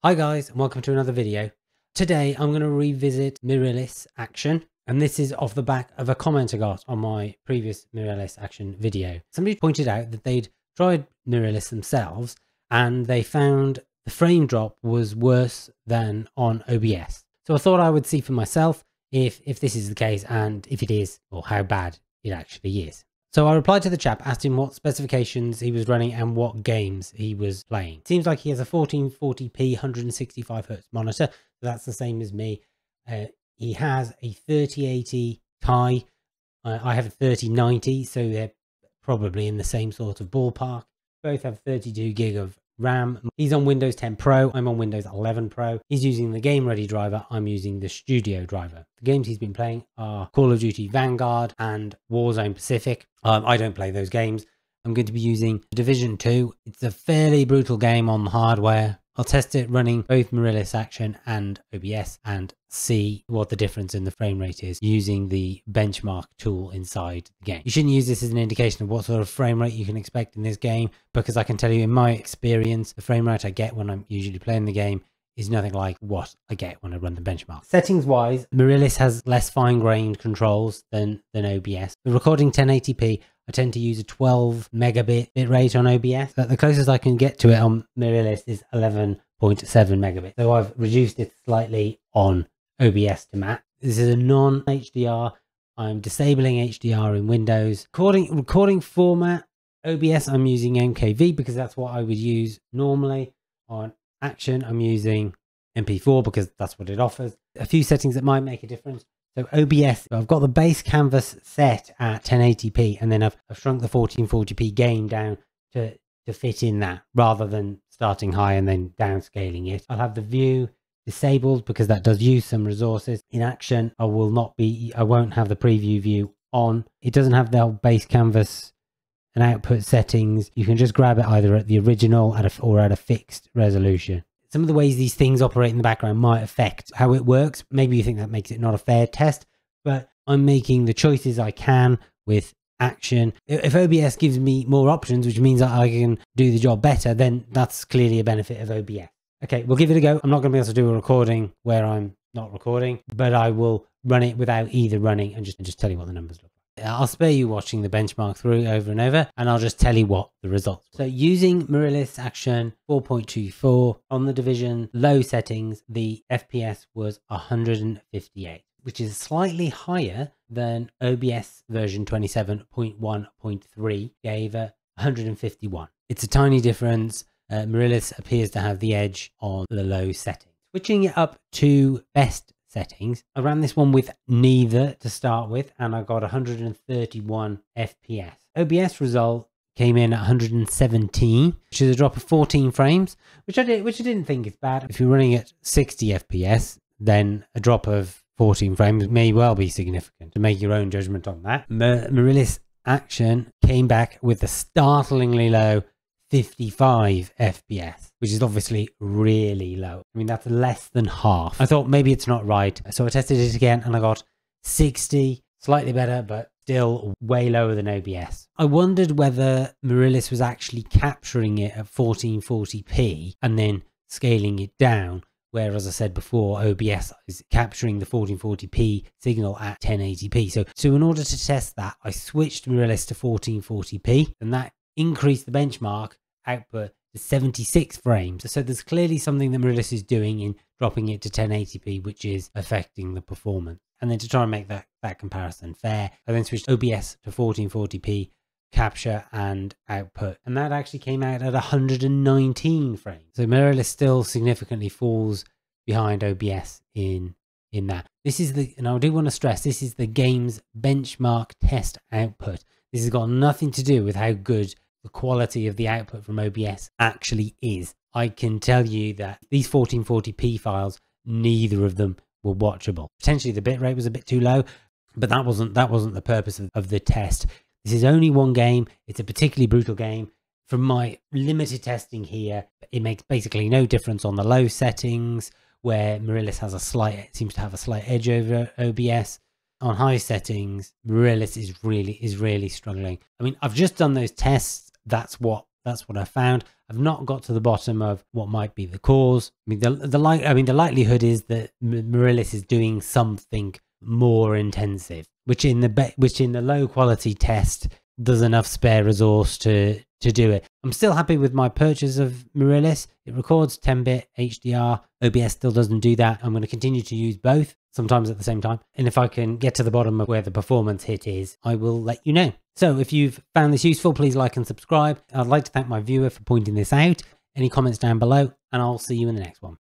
Hi guys, and welcome to another video. Today I'm going to revisit Mirrilis Action, and this is off the back of a comment I got on my previous Mirrilis Action video. Somebody pointed out that they'd tried Mirrilis themselves and they found the frame drop was worse than on OBS. So I thought I would see for myself if this is the case, and if it is, or how bad it actually is. So I replied to the chap, asked him what specifications he was running and what games he was playing. Seems like he has a 1440p 165Hz monitor, so that's the same as me. He has a 3080 Ti. I have a 3090, so they're probably in the same sort of ballpark. Both have 32 gig of RAM. He's on Windows 10 Pro. I'm on Windows 11 Pro. He's using the Game Ready driver. I'm using the Studio driver. The games he's been playing are Call of Duty Vanguard and Warzone Pacific. I don't play those games. I'm going to be using Division 2. It's a fairly brutal game on the hardware. I'll test it running both Mirrilis Action and OBS and see what the difference in the frame rate is using the benchmark tool inside the game. You shouldn't use this as an indication of what sort of frame rate you can expect in this game, because I can tell you in my experience, the frame rate I get when I'm usually playing the game is nothing like what I get when I run the benchmark. Settings wise, Mirrilis has less fine-grained controls than OBS. The recording 1080p, I tend to use a 12 megabit bitrate on OBS. But the closest I can get to it on Mirrilis is 11.7 megabits. So I've reduced it slightly on OBS to match. This is a non-HDR. I'm disabling HDR in Windows. Recording format, OBS, I'm using MKV because that's what I would use normally. On Action, I'm using MP4 because that's what it offers. A few settings that might make a difference. So OBS, I've got the base canvas set at 1080p, and then I've shrunk the 1440p gain down to fit in that, rather than starting high and then downscaling it. I'll have the view disabled because that does use some resources. In Action, I won't have the preview view on. It doesn't have the base canvas and output settings. You can just grab it either at the original or at a fixed resolution. Some of the ways these things operate in the background might affect how it works. Maybe you think that makes it not a fair test, but I'm making the choices I can with Action. If OBS gives me more options, which means that I can do the job better, then that's clearly a benefit of OBS. Okay, we'll give it a go. I'm not going to be able to do a recording where I'm not recording, but I will run it without either running and just tell you what the numbers look like. I'll spare you watching the benchmark through over and over, and I'll just tell you what the results were. So using Mirrilis Action 4.24 on the Division low settings, the FPS was 158, which is slightly higher than OBS version 27.1.3 gave 151. It's a tiny difference. Mirrilis appears to have the edge on the low settings. Switching it up to best settings, I ran this one with neither to start with, and I got 131 FPS. OBS result came in at 117, which is a drop of 14 frames, which I didn't think is bad. If you're running at 60 FPS, then a drop of 14 frames may well be significant. To make your own judgment on that. Mirrilis Action came back with a startlingly low 55 FPS, which is obviously really low. I mean, that's less than half. I thought maybe it's not right, so I tested it again and I got 60, slightly better, but still way lower than OBS. I wondered whether Mirrilis was actually capturing it at 1440p and then scaling it down, whereas, as I said before, OBS is capturing the 1440p signal at 1080p. So in order to test that, I switched Mirrilis to 1440p, and that increased the benchmark output to 76 frames. So there's clearly something that Mirrilis is doing in dropping it to 1080p, which is affecting the performance. And then to try and make that comparison fair, I then switched OBS to 1440p capture and output, and that actually came out at 119 frames. So Mirrilis still significantly falls behind OBS in that. This is and I do want to stress, this is the game's benchmark test output. This has got nothing to do with how good the quality of the output from OBS actually is. I can tell you that these 1440p files, neither of them were watchable. Potentially the bitrate was a bit too low, but that wasn't the purpose of the test. This is only one game. It's a particularly brutal game. From my limited testing here, it makes basically no difference on the low settings, where Mirrilis has seems to have a slight edge over OBS. On high settings, Mirrilis is really struggling. I mean, I've just done those tests. That's what That's what I found. I've not got to the bottom of what might be the cause. I mean, the likelihood is that Mirrilis is doing something more intensive, which in the low quality test does enough spare resource to do it. I'm still happy with my purchase of Mirrilis. It records 10-bit HDR. OBS still doesn't do that. I'm going to continue to use both, sometimes at the same time. And if I can get to the bottom of where the performance hit is, I will let you know. So if you've found this useful, please like and subscribe. I'd like to thank my viewer for pointing this out. Any comments down below, and I'll see you in the next one.